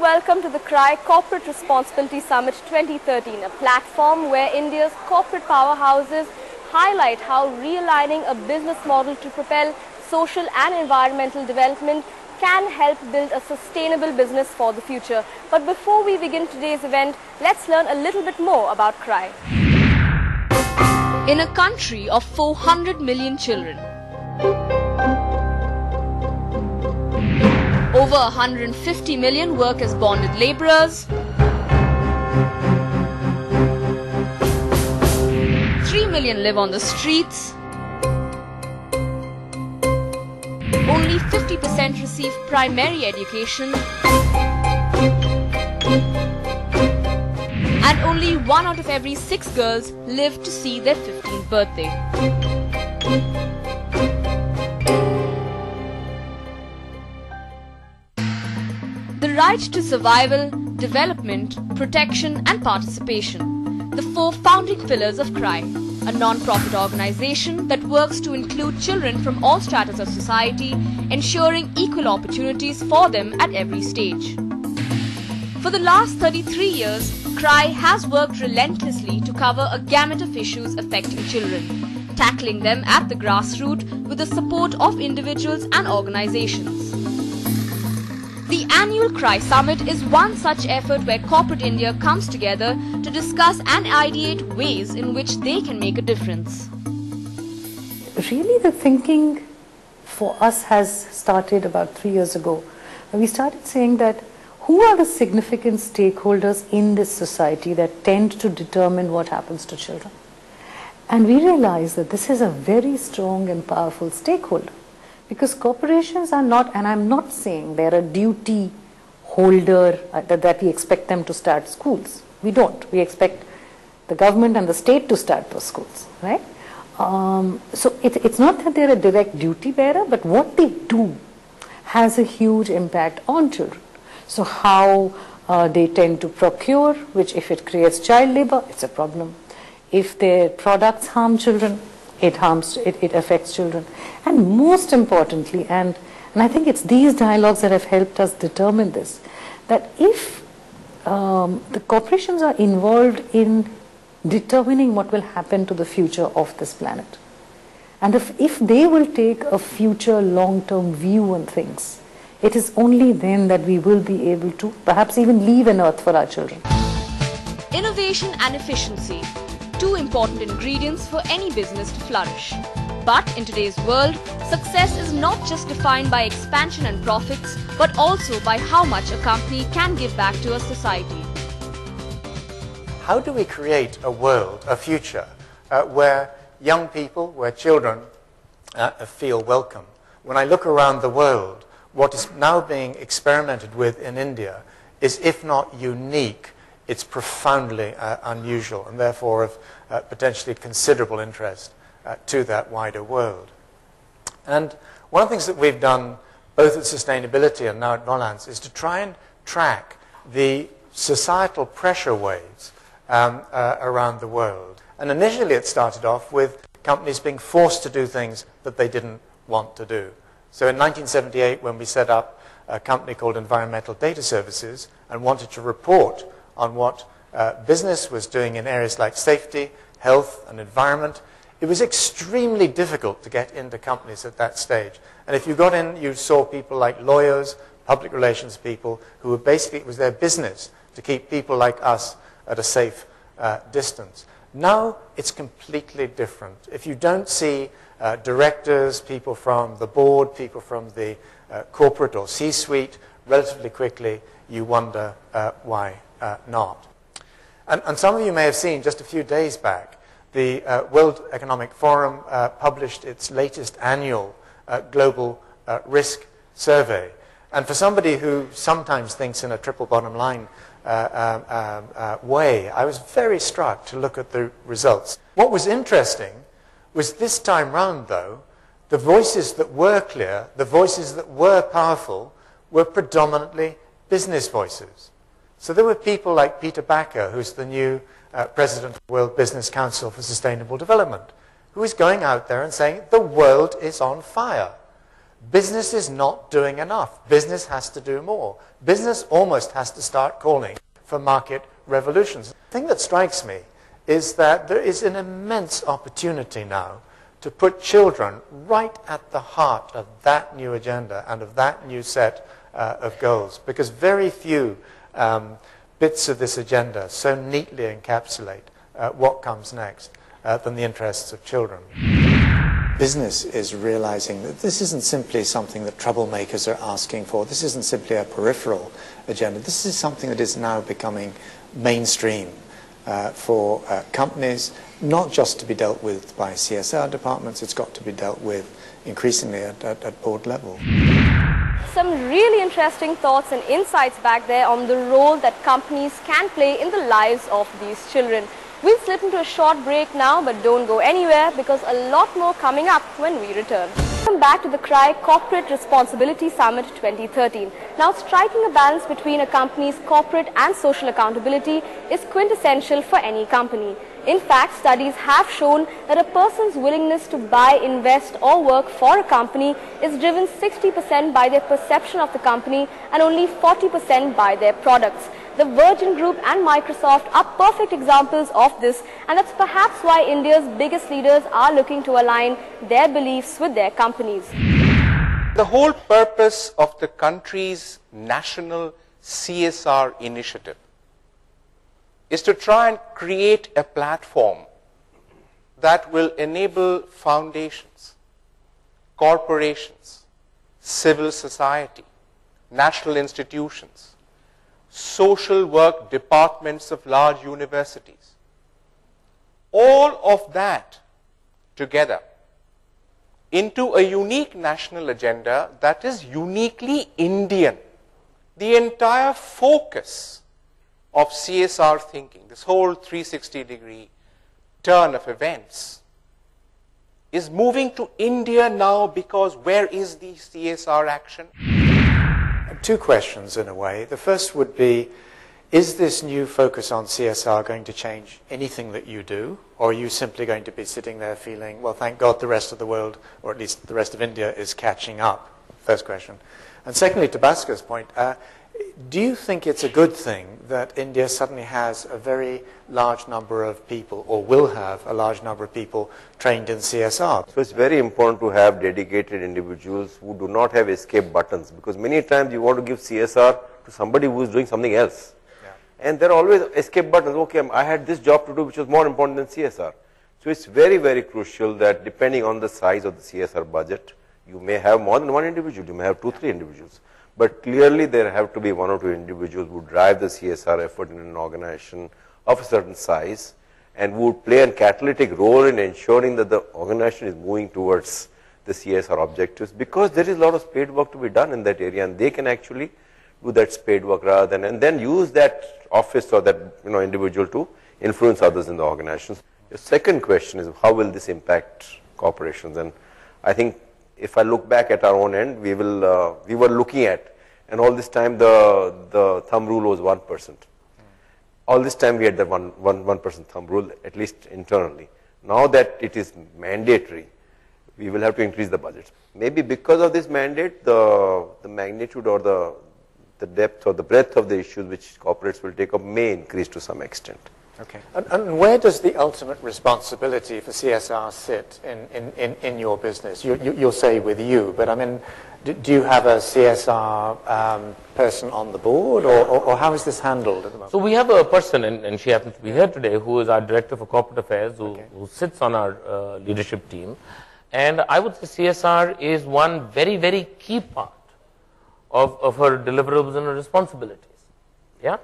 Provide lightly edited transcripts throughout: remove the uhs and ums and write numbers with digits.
welcome to the CRY Corporate Responsibility Summit 2013, a platform where India's corporate powerhouses highlight how realigning a business model to propel social and environmental development can help build a sustainable business for the future. But before we begin today's event, let's learn a little bit more about CRY. In a country of 400 million children, over 150 million work as bonded laborers, 3 million live on the streets, only 50% receive primary education, and only 1 out of every 6 girls live to see their 15th birthday. The right to survival, development, protection and participation, the 4 founding pillars of CRY, a non-profit organization that works to include children from all stratas of society, ensuring equal opportunities for them at every stage. For the last 33 years, CRY has worked relentlessly to cover a gamut of issues affecting children, tackling them at the grassroots with the support of individuals and organizations. The annual CRY Summit is one such effort where corporate India comes together to discuss and ideate ways in which they can make a difference. Really, the thinking for us has started about 3 years ago. We started saying that who are the significant stakeholders in this society that tend to determine what happens to children? And we realized that this is a very strong and powerful stakeholder. Because corporations are not, and I'm not saying they're a duty holder that we expect them to start schools. We don't. We expect the government and the state to start those schools, right? So it's not that they're a direct duty bearer, but what they do has a huge impact on children. So how they tend to procure, which if it creates child labor, it's a problem. If their products harm children, it affects children. And most importantly, and I think it's these dialogues that have helped us determine this, that if the corporations are involved in determining what will happen to the future of this planet, and if they will take a future long-term view on things, it is only then that we will be able to perhaps even leave an earth for our children. Innovation and efficiency, 2 important ingredients for any business to flourish. But in today's world, success is not just defined by expansion and profits, but also by how much a company can give back to a society. How do we create a world, a future, where young people, where children feel welcome? When I look around the world, what is now being experimented with in India is, if not unique, it's profoundly unusual and therefore of potentially considerable interest to that wider world. And one of the things that we've done both at Sustainability and now at Knowlands is to try and track the societal pressure waves around the world. And initially it started off with companies being forced to do things that they didn't want to do. So in 1978, when we set up a company called Environmental Data Services and wanted to report on what business was doing in areas like safety, health and environment, it was extremely difficult to get into companies at that stage. And if you got in, you saw people like lawyers, public relations people, who were basically, it was their business to keep people like us at a safe distance. Now it's completely different. If you don't see directors, people from the board, people from the corporate or C-suite relatively quickly, you wonder why not. And some of you may have seen just a few days back, the World Economic Forum published its latest annual global risk survey. And for somebody who sometimes thinks in a triple bottom line way, I was very struck to look at the results. What was interesting was this time round, though, the voices that were clear, the voices that were powerful, were predominantly business voices. So there were people like Peter Backer, who's the new president of the World Business Council for Sustainable Development, who is going out there and saying, the world is on fire. business is not doing enough. Business has to do more. Business almost has to start calling for market revolutions. The thing that strikes me is that there is an immense opportunity now to put children right at the heart of that new agenda and of that new set of goals, because very few bits of this agenda so neatly encapsulate what comes next than the interests of children. Business is realizing that this isn't simply something that troublemakers are asking for. This isn't simply a peripheral agenda. This is something that is now becoming mainstream for companies, not just to be dealt with by CSR departments. It's got to be dealt with increasingly at board level. Some really interesting thoughts and insights back there on the role that companies can play in the lives of these children. We'll slip into a short break now, but don't go anywhere because a lot more coming up when we return. Welcome back to the CRY Corporate Responsibility Summit 2013. Now, striking a balance between a company's corporate and social accountability is quintessential for any company. In fact, studies have shown that a person's willingness to buy, invest or work for a company is driven 60% by their perception of the company and only 40% by their products. The Virgin Group and Microsoft are perfect examples of this, and that's perhaps why India's biggest leaders are looking to align their beliefs with their companies. The whole purpose of the country's national CSR initiative is to try and create a platform that will enable foundations, corporations, civil society, national institutions, social work departments of large universities, all of that together into a unique national agenda that is uniquely Indian. The entire focus of CSR thinking, this whole 360-degree turn of events, is moving to India now, because where is the CSR action? Two questions in a way. The first would be, is this new focus on CSR going to change anything that you do? Or are you simply going to be sitting there feeling, well, thank God the rest of the world, or at least the rest of India, is catching up? First question. And secondly, to Bhaskar's point, do you think it's a good thing that India suddenly has a very large number of people, or will have a large number of people, trained in CSR? So it's very important to have dedicated individuals who do not have escape buttons, because many times you want to give CSR to somebody who is doing something else. Yeah. And there are always escape buttons. Okay, I had this job to do which was more important than CSR. So it's very, very crucial that depending on the size of the CSR budget, you may have more than one individual, you may have 2-3 individuals. But clearly there have to be 1 or 2 individuals who drive the CSR effort in an organization of a certain size and who would play a catalytic role in ensuring that the organization is moving towards the CSR objectives, because there is a lot of spade work to be done in that area, and they can actually do that spade work rather than, and then use that office or that individual to influence others in the organizations. The second question is, how will this impact corporations? And I think if I look back at our own end, we were looking at, and all this time the thumb rule was 1%. All this time we had the 1% thumb rule, at least internally. Now that it is mandatory, we will have to increase the budgets. Maybe because of this mandate, the magnitude or the depth or the breadth of the issues which corporates will take up may increase to some extent. Okay. And where does the ultimate responsibility for CSR sit in your business? You'll say with you, but I mean, do you have a CSR person on the board, or how is this handled at the moment? So we have a person, and she happens to be here today, who is our Director for Corporate Affairs, who sits on our leadership team. And I would say CSR is one very, very key part of her deliverables and her responsibilities. Yeah.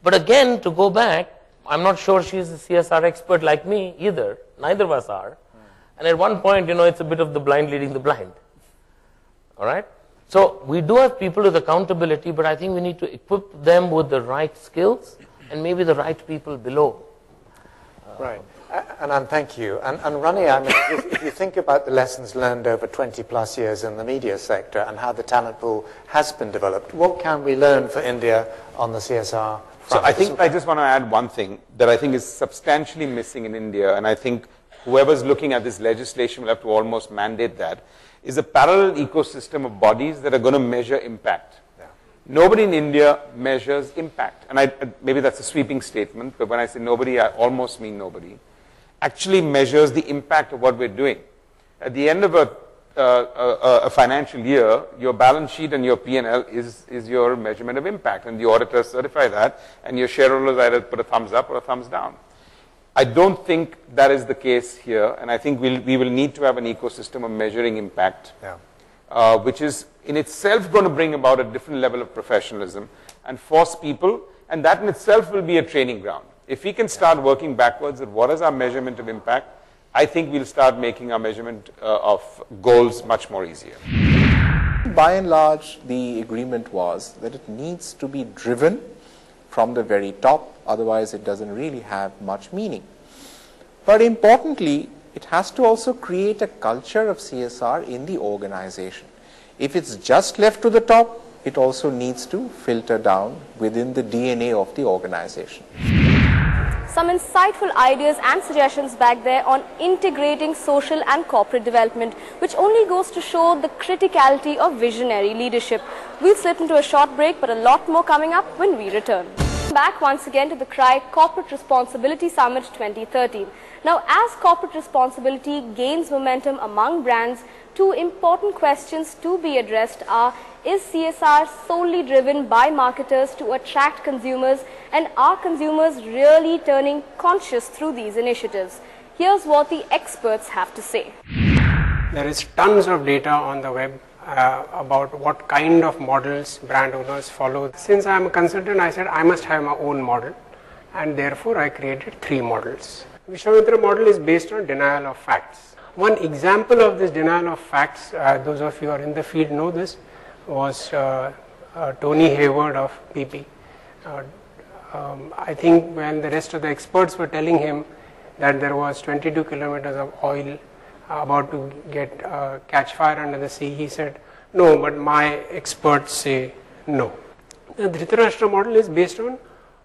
But again, to go back, I'm not sure she's a CSR expert like me either. Neither of us are. And at one point, it's a bit of the blind leading the blind. All right? So we do have people with accountability, but I think we need to equip them with the right skills and maybe the right people below. Right. And thank you. And Rani, I mean, if you think about the lessons learned over 20 plus years in the media sector and how the talent pool has been developed, what can we learn for India on the CSR front? So I think I just want to add one thing that I think is substantially missing in India, and I think whoever's looking at this legislation will have to almost mandate that, is a parallel ecosystem of bodies that are going to measure impact. Yeah. Nobody in India measures impact. And maybe that's a sweeping statement, but when I say nobody, I almost mean nobody. Actually measures the impact of what we're doing. At the end of a financial year, your balance sheet and your P&L is your measurement of impact, and the auditors certify that, and your shareholders either put a thumbs up or a thumbs down. I don't think that is the case here, and I think we will need to have an ecosystem of measuring impact, which is in itself going to bring about a different level of professionalism and force people, and that in itself will be a training ground. If we can start working backwards at what is our measurement of impact, I think we'll start making our measurement of goals much more easier. By and large, the agreement was that it needs to be driven from the very top, otherwise it doesn't really have much meaning. But importantly, it has to also create a culture of CSR in the organization. If it's just left to the top, it also needs to filter down within the DNA of the organization. Some insightful ideas and suggestions back there on integrating social and corporate development, which only goes to show the criticality of visionary leadership. We'll slip into a short break, but a lot more coming up when we return. Back once again to the CRY Corporate Responsibility Summit 2013. Now, as corporate responsibility gains momentum among brands, two important questions to be addressed are: is CSR solely driven by marketers to attract consumers, and are consumers really turning conscious through these initiatives? Here's what the experts have to say. There is tons of data on the web about what kind of models brand owners follow. Since I am a consultant, I said I must have my own model, and therefore I created 3 models. Vishwamitra model is based on denial of facts. One example of this denial of facts, those of you who are in the field know this, was Tony Hayward of BP. I think when the rest of the experts were telling him that there was 22 kilometers of oil about to catch fire under the sea, he said, no, but my experts say no. The Dhritarashtra model is based on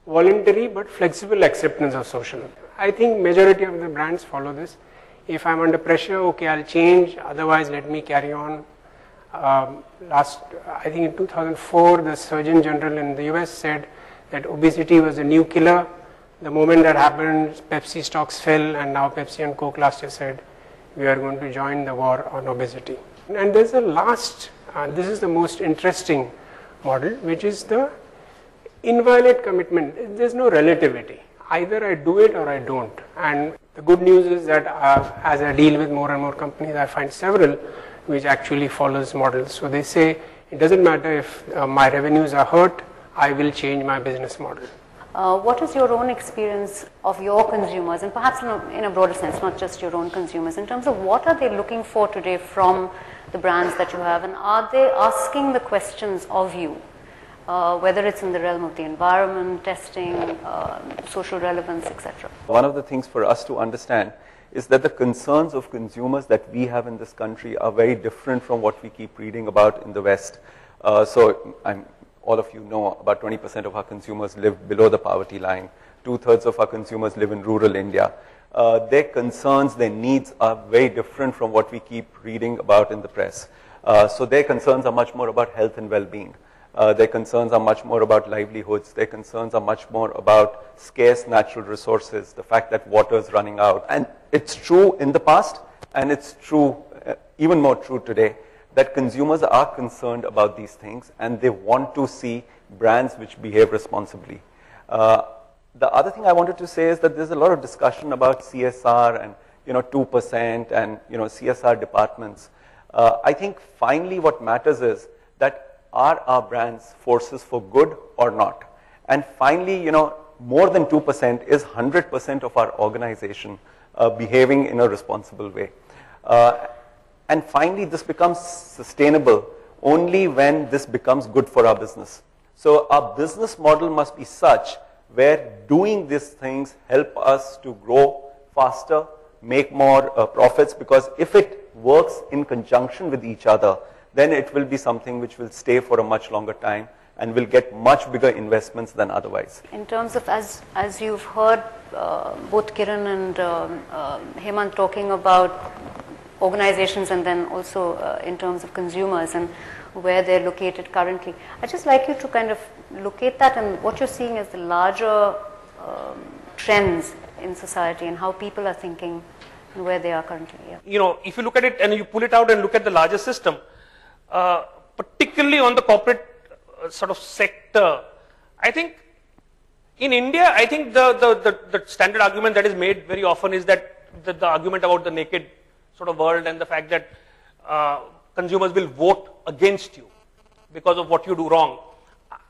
voluntary but flexible acceptance of social. I think majority of the brands follow this. If I'm under pressure, okay, I'll change, otherwise let me carry on. I think in 2004, the Surgeon General in the US said that obesity was a new killer. The moment that happened, Pepsi stocks fell, and now Pepsi and Coke last year said, we are going to join the war on obesity. And there's a last, this is the most interesting model, which is the inviolate commitment. There's no relativity. Either I do it or I don't. And the good news is that as I deal with more and more companies, I find several which actually follows models. So they say, it doesn't matter if my revenues are hurt, I will change my business model. What is your own experience of your consumers, and perhaps in a broader sense, not just your own consumers, in terms of what are they looking for today from the brands that you have, and are they asking the questions of you, whether it's in the realm of the environment, testing, social relevance, etc.? One of the things for us to understand is that the concerns of consumers that we have in this country are very different from what we keep reading about in the West. All of you know about 20% of our consumers live below the poverty line. 2/3 of our consumers live in rural India. Their concerns, their needs are very different from what we keep reading about in the press. So their concerns are much more about health and well-being. Their concerns are much more about livelihoods. Their concerns are much more about scarce natural resources, the fact that water is running out. And it's true in the past, and it's true, even more true today, that consumers are concerned about these things, and they want to see brands which behave responsibly. The other thing I wanted to say is that there's a lot of discussion about CSR and 2% and CSR departments. I think finally what matters is that are our brands forces for good or not? And finally, more than 2% is 100% of our organization behaving in a responsible way. And finally, this becomes sustainable only when this becomes good for our business. So our business model must be such where doing these things help us to grow faster, make more profits, because if it works in conjunction with each other, then it will be something which will stay for a much longer time and will get much bigger investments than otherwise. In terms of, as you've heard both Kiran and Hemant talking about organizations and then also in terms of consumers and where they're located currently, I'd just like you to kind of locate that and what you're seeing as the larger trends in society and how people are thinking and where they are currently. Yeah. You know, if you look at it and you pull it out and look at the larger system, particularly on the corporate sort of sector, I think in India, I think the standard argument that is made very often is that the argument about the naked sort of world and the fact that consumers will vote against you because of what you do wrong.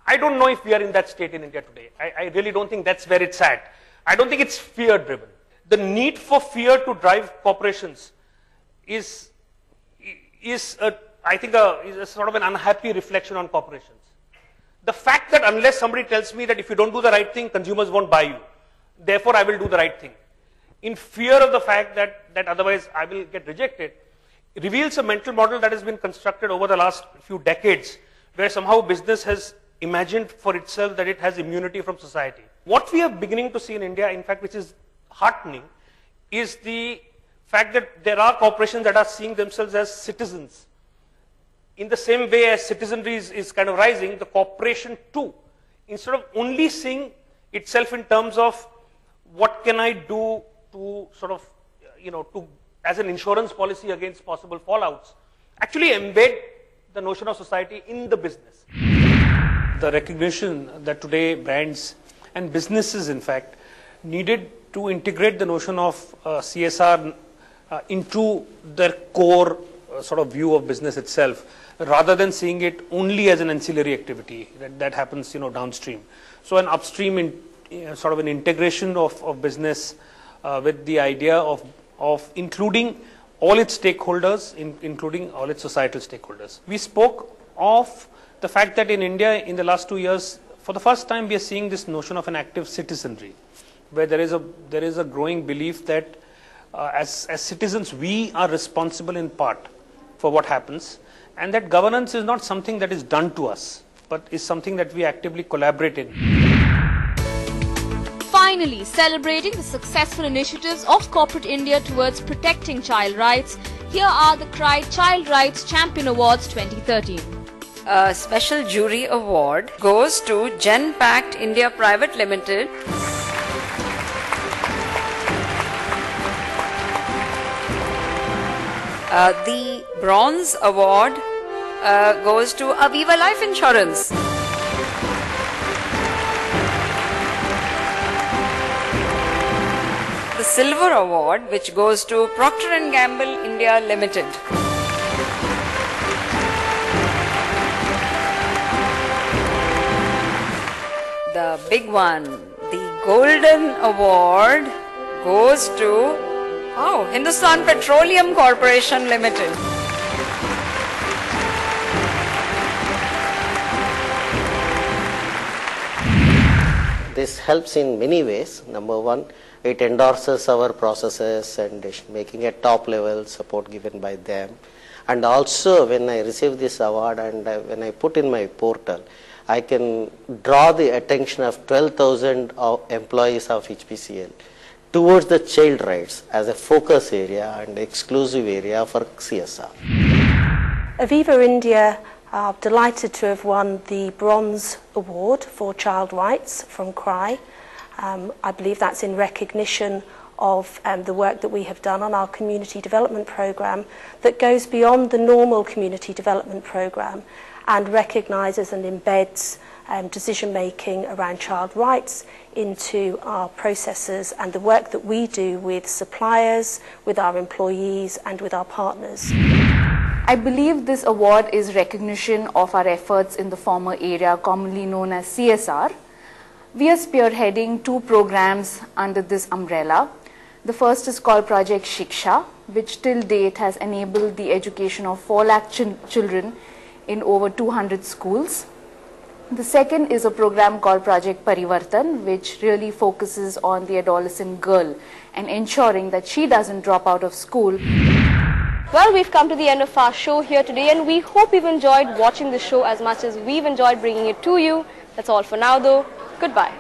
I don't know if we are in that state in India today. I really don't think that's where it's at. I don't think it's fear driven. The need for fear to drive corporations is I think is a sort of an unhappy reflection on corporations. The fact that unless somebody tells me that if you don't do the right thing, consumers won't buy you, therefore I will do the right thing, in fear of the fact that otherwise I will get rejected, reveals a mental model that has been constructed over the last few decades, where somehow business has imagined for itself that it has immunity from society. What we are beginning to see in India, in fact, which is heartening, is the fact that there are corporations that are seeing themselves as citizens. In the same way as citizenry is kind of rising, the corporation too, instead of only seeing itself in terms of what can I do to sort of, as an insurance policy against possible fallouts, actually embed the notion of society in the business. The recognition that today brands and businesses, in fact, needed to integrate the notion of CSR into their core sort of view of business itself, rather than seeing it only as an ancillary activity that happens, downstream. So an upstream sort of an integration of business with the idea of including all its stakeholders, including all its societal stakeholders. We spoke of the fact that in India, in the last 2 years, for the first time, we are seeing this notion of an active citizenry, where there is a growing belief that as citizens, we are responsible in part for what happens, and that governance is not something that is done to us, but is something that we actively collaborate in. Finally, celebrating the successful initiatives of corporate India towards protecting child rights, here are the CRY Child Rights Champion Awards 2013. A special jury award goes to Genpact India Private Limited. The bronze award goes to Aviva Life Insurance. The silver award, which goes to Procter & Gamble India Limited. The big one, the golden award goes to Hindustan Petroleum Corporation Limited. This helps in many ways. Number one, it endorses our processes and making a top level support given by them. And also when I receive this award and when I put in my portal, I can draw the attention of 12,000 employees of HPCL towards the child rights as a focus area and exclusive area for CSR. Aviva India are delighted to have won the Bronze Award for Child Rights from CRY. I believe that's in recognition of the work that we have done on our community development programme that goes beyond the normal community development programme and recognises and embeds decision making around child rights into our processes and the work that we do with suppliers, with our employees and with our partners. I believe this award is recognition of our efforts in the former area commonly known as CSR. We are spearheading 2 programs under this umbrella. The first is called Project Shiksha, which till date has enabled the education of 4 lakh children in over 200 schools. The second is a program called Project Parivartan, which really focuses on the adolescent girl and ensuring that she doesn't drop out of school. Well, we've come to the end of our show here today, and we hope you've enjoyed watching the show as much as we've enjoyed bringing it to you. That's all for now though. Goodbye.